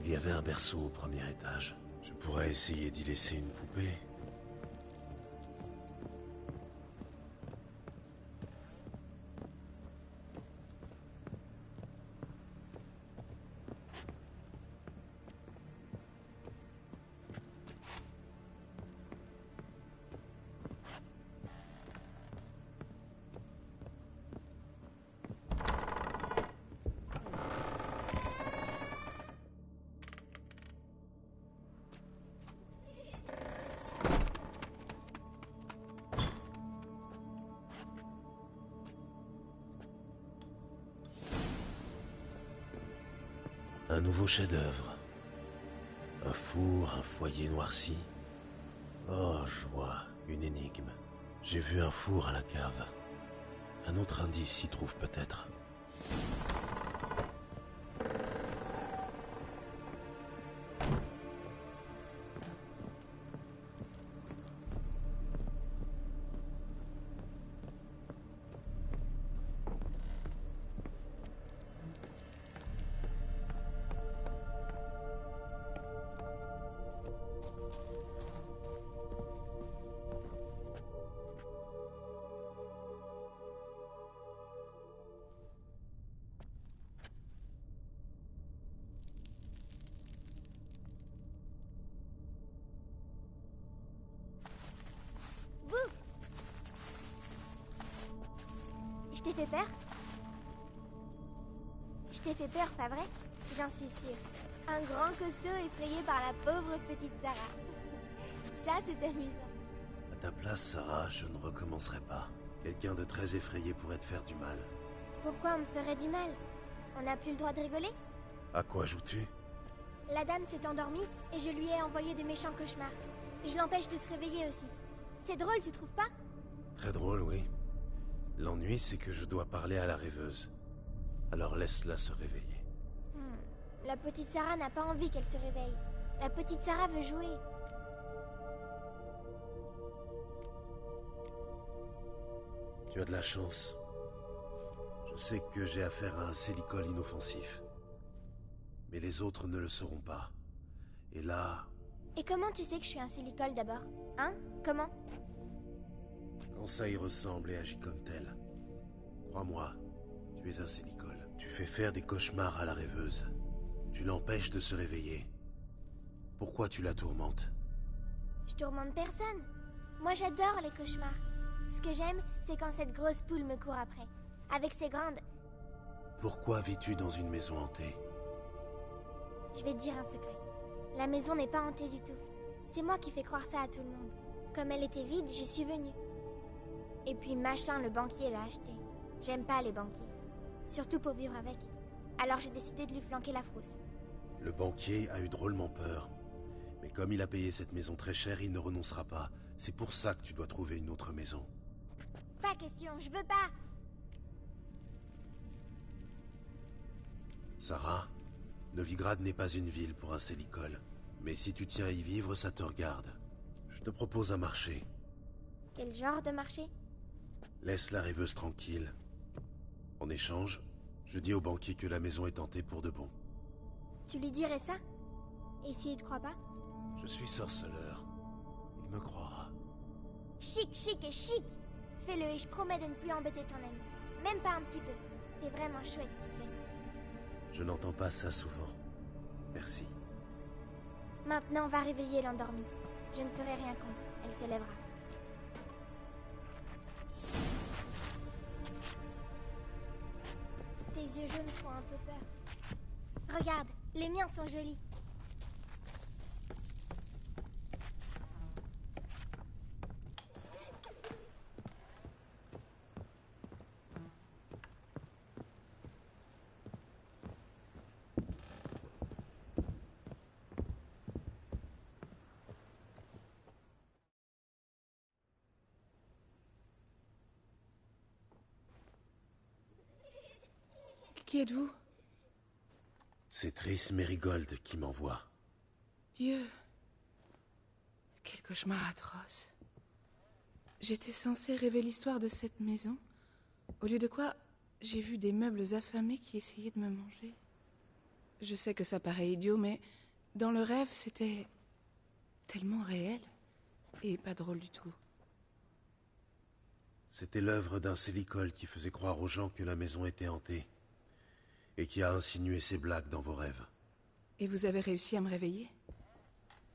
Il y avait un berceau au premier étage. Je pourrais essayer d'y laisser une poupée. Un nouveau chef-d'œuvre. Un four, un foyer noirci. Oh, joie, une énigme. J'ai vu un four à la cave. Un autre indice s'y trouve peut-être. Je t'ai fait peur? Je t'ai fait peur, pas vrai? J'en suis sûre. Un grand costaud effrayé par la pauvre petite Sarah. Ça, c'est amusant. À ta place, Sarah, je ne recommencerai pas. Quelqu'un de très effrayé pourrait te faire du mal. Pourquoi on me ferait du mal? On n'a plus le droit de rigoler? À quoi joues-tu? La dame s'est endormie et je lui ai envoyé de méchants cauchemars. Je l'empêche de se réveiller aussi. C'est drôle, tu trouves pas? Très drôle, oui. L'ennui, c'est que je dois parler à la rêveuse. Alors laisse-la se réveiller. La petite Sarah n'a pas envie qu'elle se réveille. La petite Sarah veut jouer. Tu as de la chance. Je sais que j'ai affaire à un Célicole inoffensif. Mais les autres ne le seront pas. Et là... Et comment tu sais que je suis un Célicole d'abord? Hein? Comment? Quand ça y ressemble et agit comme tel. Crois-moi, tu es un Célicole. Tu fais faire des cauchemars à la rêveuse. Tu l'empêches de se réveiller. Pourquoi tu la tourmentes? Je tourmente personne. Moi j'adore les cauchemars. Ce que j'aime, c'est quand cette grosse poule me court après. Avec ses grandes... Pourquoi vis-tu dans une maison hantée? Je vais te dire un secret. La maison n'est pas hantée du tout. C'est moi qui fais croire ça à tout le monde. Comme elle était vide, j'y suis venue. Et puis machin, le banquier l'a acheté. J'aime pas les banquiers. Surtout pour vivre avec. Alors j'ai décidé de lui flanquer la frousse. Le banquier a eu drôlement peur. Mais comme il a payé cette maison très cher, il ne renoncera pas. C'est pour ça que tu dois trouver une autre maison. Pas question, je veux pas. Sarah, Novigrad n'est pas une ville pour un Célicole. Mais si tu tiens à y vivre, ça te regarde. Je te propose un marché. Quel genre de marché? Laisse la rêveuse tranquille. En échange, je dis au banquier que la maison est hantée pour de bon. Tu lui dirais ça? Et s'il te croit pas? Je suis sorceleur. Il me croira. Chic, chic et chic! Fais-le et je promets de ne plus embêter ton ami. Même pas un petit peu. T'es vraiment chouette, tu sais. Je n'entends pas ça souvent. Merci. Maintenant, va réveiller l'endormie. Je ne ferai rien contre. Elle se lèvera. Tes yeux jaunes font un peu peur. Regarde, les miens sont jolis. Qui êtes-vous? C'est Triss Merigold qui m'envoie. Dieu. Quel cauchemar atroce. J'étais censée rêver l'histoire de cette maison. Au lieu de quoi, j'ai vu des meubles affamés qui essayaient de me manger. Je sais que ça paraît idiot, mais dans le rêve, c'était tellement réel et pas drôle du tout. C'était l'œuvre d'un Célicol qui faisait croire aux gens que la maison était hantée, et qui a insinué ses blagues dans vos rêves. Et vous avez réussi à me réveiller?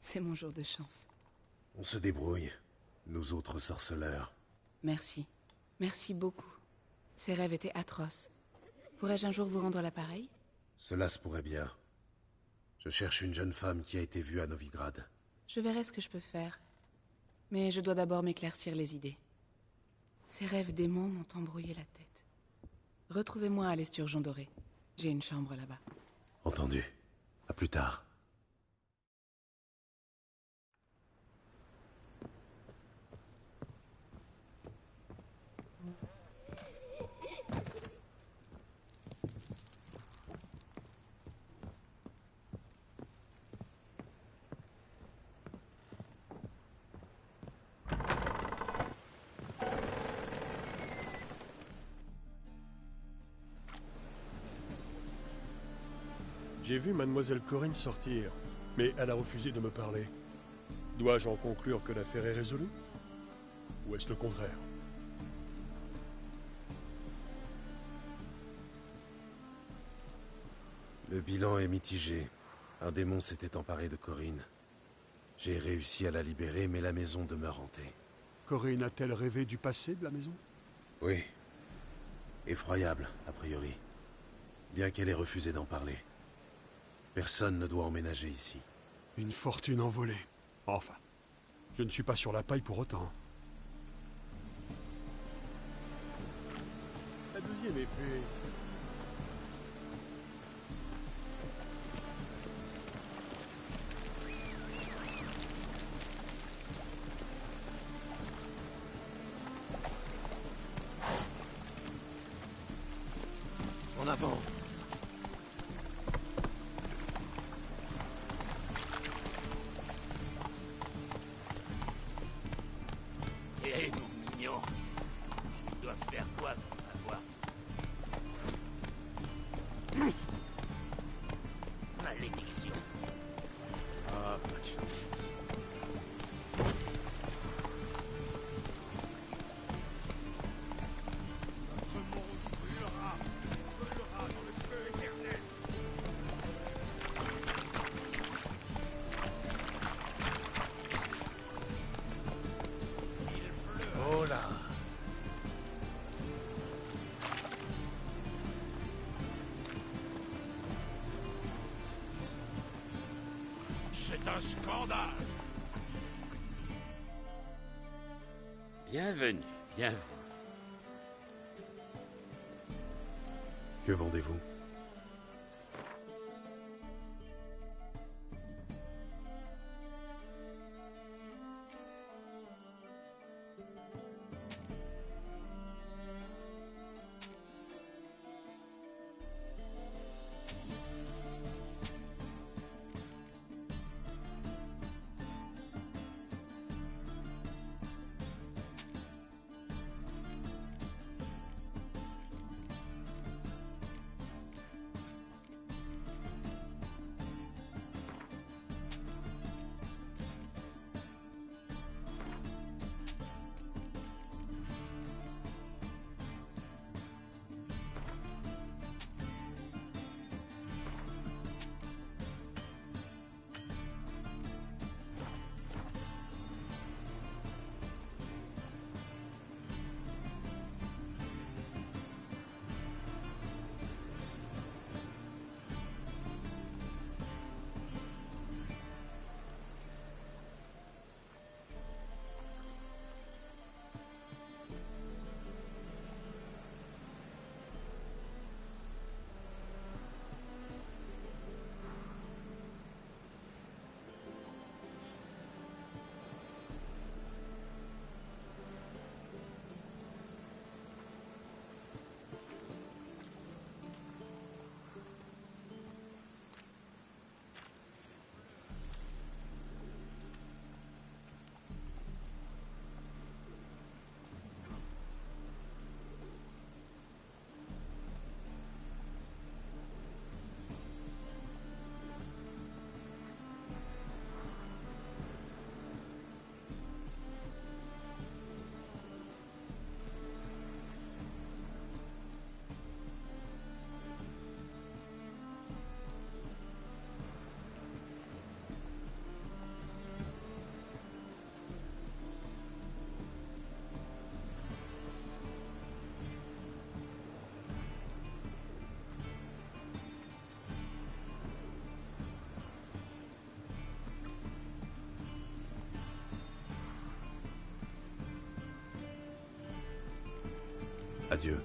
C'est mon jour de chance. On se débrouille, nous autres sorceleurs. Merci. Merci beaucoup. Ces rêves étaient atroces. Pourrais-je un jour vous rendre l'appareil? Cela se pourrait bien. Je cherche une jeune femme qui a été vue à Novigrad. Je verrai ce que je peux faire. Mais je dois d'abord m'éclaircir les idées. Ces rêves démons m'ont embrouillé la tête. Retrouvez-moi à l'Esturgeon Doré. J'ai une chambre là-bas. Entendu. À plus tard. J'ai vu mademoiselle Corinne sortir, mais elle a refusé de me parler. Dois-je en conclure que l'affaire est résolue? Ou est-ce le contraire? Le bilan est mitigé. Un démon s'était emparé de Corinne. J'ai réussi à la libérer, mais la maison demeure hantée. Corinne a-t-elle rêvé du passé de la maison? Oui. Effroyable, a priori. Bien qu'elle ait refusé d'en parler. Personne ne doit emménager ici. Une fortune envolée. Enfin, je ne suis pas sur la paille pour autant. La deuxième épée... En avant! Hé, mon mignon, je dois faire quoi pour avoir... Malédiction. Ah, pas de chance. Notre monde brûlera dans le feu éternel. Oh là! C'est un scandale. Bienvenue, bienvenue. Que vendez-vous? Adieu.